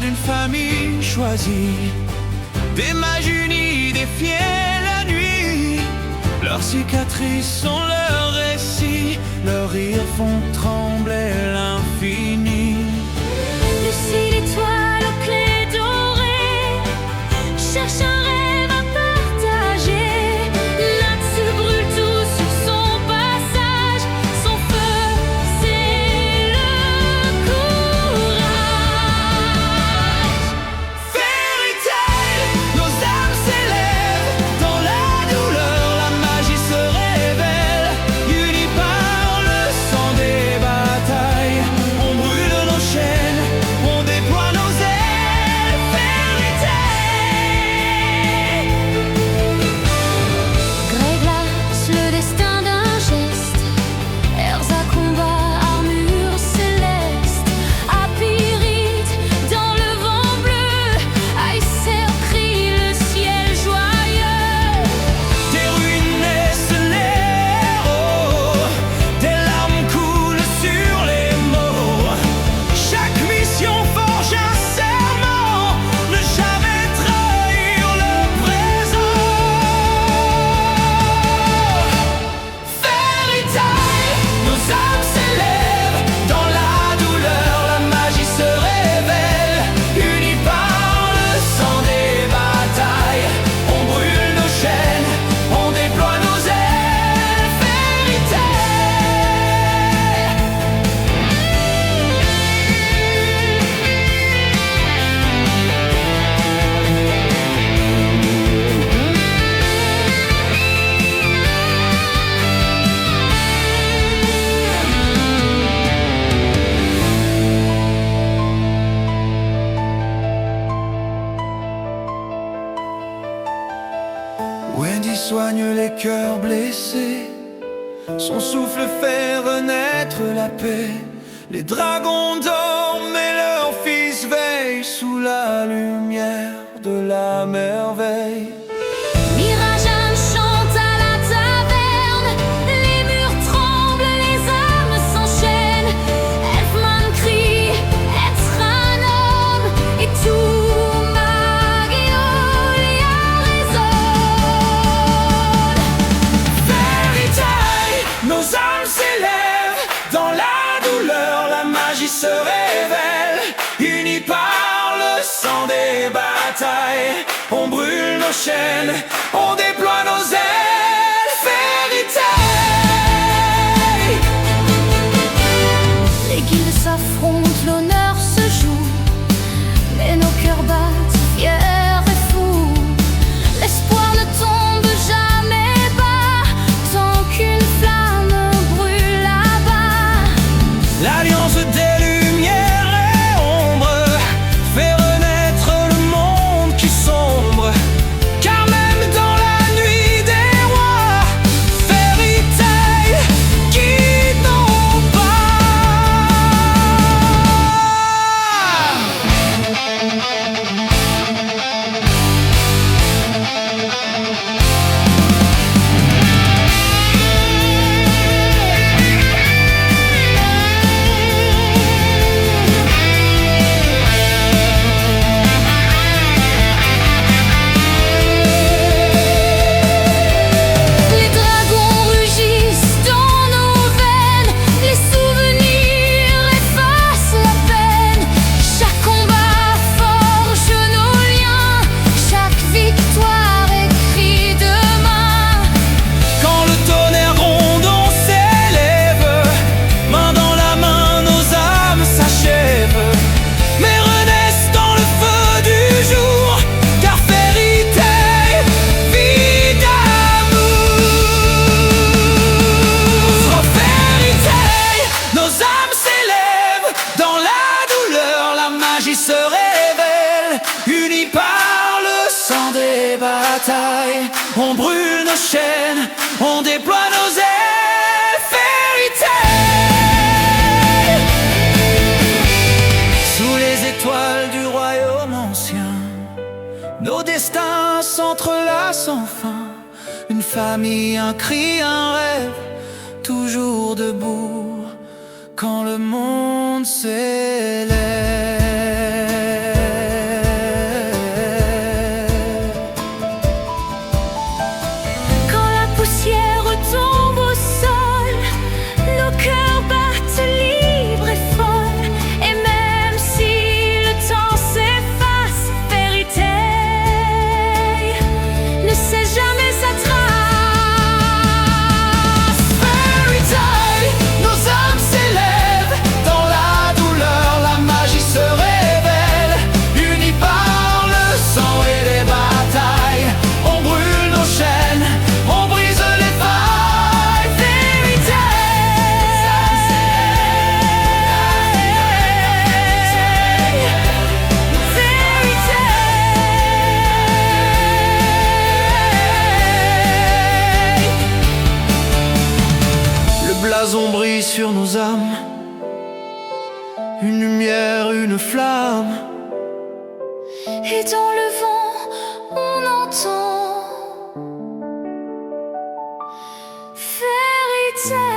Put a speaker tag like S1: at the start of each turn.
S1: d'une famille choisie, des mages unis défiaient la nuit. Leurs cicatrices sont leurs récits, leurs rires font trembler l'infini.
S2: Lucie l'étoile aux clés dorées cherche un rêve à partager. Natsu brûle tout sur son passage. Son feu, c'est le courage.
S1: Fairy Tail, nos âmes s'élèvent dans la douleur, la magie se révèle. Unis par le sang des batailles, on brûle nos chaînes, on déploie nos ailes. Fairy Tail.
S2: Gréglas, le destin d'un geste. Erza combat, armure céleste. Apyrite, dans le vent bleu. Aïsser crie le ciel joyeux.
S1: Des ruines naissent les héros, des larmes coulent sur les mots. Chaque mission forge un serment, ne jamais trahir le présent. Fairy Tail, nos âmes s'élèvent dans la douleur, la magie se révèle. Unis par le sang des batailles, on brûle nos chaînes, on déploie nos ailes. Fairy Tail. Wendy soigne les cœurs blessés, son souffle fait renaître la paix. Les dragons dorment et leurs fils veillent sous la lumière de la merveille.
S2: Mirajan chante à la taverne. Les murs tremblent, les âmes s'enchaînent. Elfman crie être un homme. Et tout Magnolia résonne.
S1: Fairy Tail, nos âmes s'élèvent dans la douleur, la magie se révèle. Unis par le sang des batailles, on brûle nos chaînes, on déploie nos ailes. Fairy Tail.
S2: Les guildes s'affrontent, l'honneur se joue. Mais nos cœurs battent, fiers et fous. L'espoir ne tombe jamais bas tant qu'une flamme brûle là-bas.
S1: L'alliance des lumières et ombres fait renaître le monde qui sombre. Car même dans la nuit des rois, Fairy Tail guide nos
S2: Les dragons rugissent dans nos veines. Les souvenirs effacent la peine. Chaque combat forge nos liens. Chaque victoire écrit demain.
S1: Quand le tonnerre gronde, on s'élève, main dans la main, nos âmes s'achèvent, mais renaissent dans le feu du jour. Car Fairy Tail vit d'amour. Oh Fairy Tail, nos âmes s'élèvent dans la douleur, la magie se révèle. Unis par le sang des batailles, on brûle nos chaînes, on déploie nos ailes. Fairy Tail. Sous les étoiles du royaume ancien, nos destins s'entrelacent enfin. Une famille, un cri, un rêve, toujours debout quand le monde s'élève. blason brille sur nos âmes, une lumière, une flamme.
S2: Et dans le vent, on entend Fairy Tale.